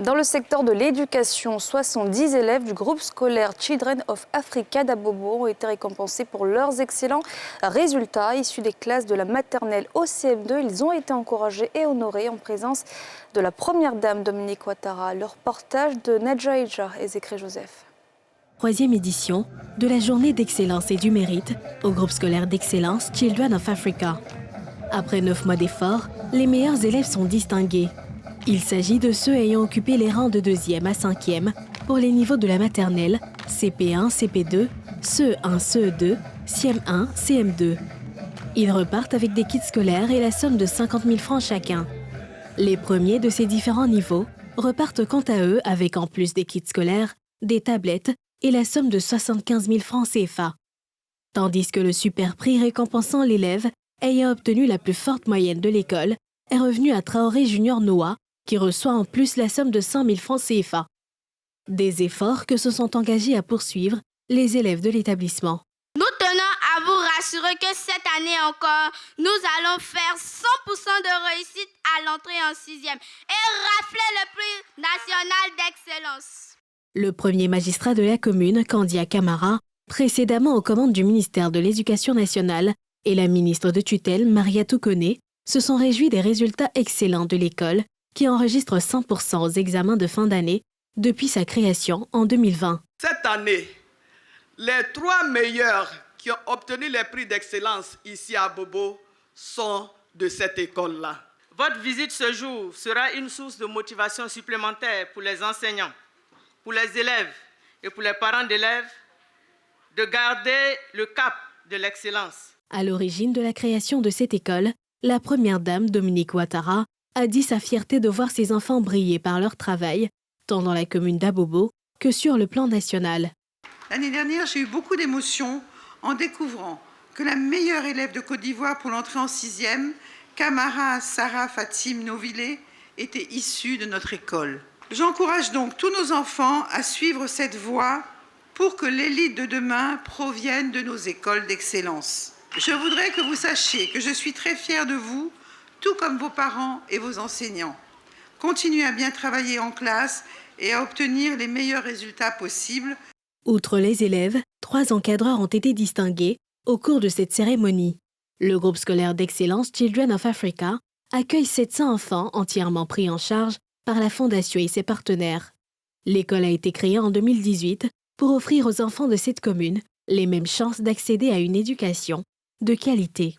Dans le secteur de l'éducation, 70 élèves du groupe scolaire Children of Africa d'Abobo ont été récompensés pour leurs excellents résultats. Issus des classes de la maternelle au CM2, ils ont été encouragés et honorés en présence de la première dame Dominique Ouattara. Le reportage de Nedja Eja et Zécré Joseph. Troisième édition de la journée d'excellence et du mérite au groupe scolaire d'excellence Children of Africa. Après 9 mois d'efforts, les meilleurs élèves sont distingués. Il s'agit de ceux ayant occupé les rangs de 2e à 5e pour les niveaux de la maternelle, CP1, CP2, CE1, CE2, CM1, CM2. Ils repartent avec des kits scolaires et la somme de 50 000 francs chacun. Les premiers de ces différents niveaux repartent quant à eux avec en plus des kits scolaires, des tablettes et la somme de 75 000 francs CFA. Tandis que le super prix récompensant l'élève ayant obtenu la plus forte moyenne de l'école est revenu à Traoré Junior Noah, qui reçoit en plus la somme de 100 000 francs CFA. Des efforts que se sont engagés à poursuivre les élèves de l'établissement. Nous tenons à vous rassurer que cette année encore, nous allons faire 100% de réussite à l'entrée en 6e et rafler le prix national d'excellence. Le premier magistrat de la commune, Candia Camara, précédemment aux commandes du ministère de l'Éducation nationale, et la ministre de tutelle, Mariatou Koné, se sont réjouis des résultats excellents de l'école, qui enregistre 100% aux examens de fin d'année depuis sa création en 2020. Cette année, les 3 meilleurs qui ont obtenu les prix d'excellence ici à Bobo sont de cette école-là. Votre visite ce jour sera une source de motivation supplémentaire pour les enseignants, pour les élèves et pour les parents d'élèves de garder le cap de l'excellence. À l'origine de la création de cette école, la première dame, Dominique Ouattara, a dit sa fierté de voir ses enfants briller par leur travail, tant dans la commune d'Abobo que sur le plan national. L'année dernière, j'ai eu beaucoup d'émotions en découvrant que la meilleure élève de Côte d'Ivoire pour l'entrée en 6e, Camara Sarah Fatim Novillé, était issue de notre école. J'encourage donc tous nos enfants à suivre cette voie pour que l'élite de demain provienne de nos écoles d'excellence. Je voudrais que vous sachiez que je suis très fière de vous, tout comme vos parents et vos enseignants. Continuez à bien travailler en classe et à obtenir les meilleurs résultats possibles. Outre les élèves, 3 encadreurs ont été distingués au cours de cette cérémonie. Le groupe scolaire d'excellence Children of Africa accueille 700 enfants entièrement pris en charge par la Fondation et ses partenaires. L'école a été créée en 2018 pour offrir aux enfants de cette commune les mêmes chances d'accéder à une éducation de qualité.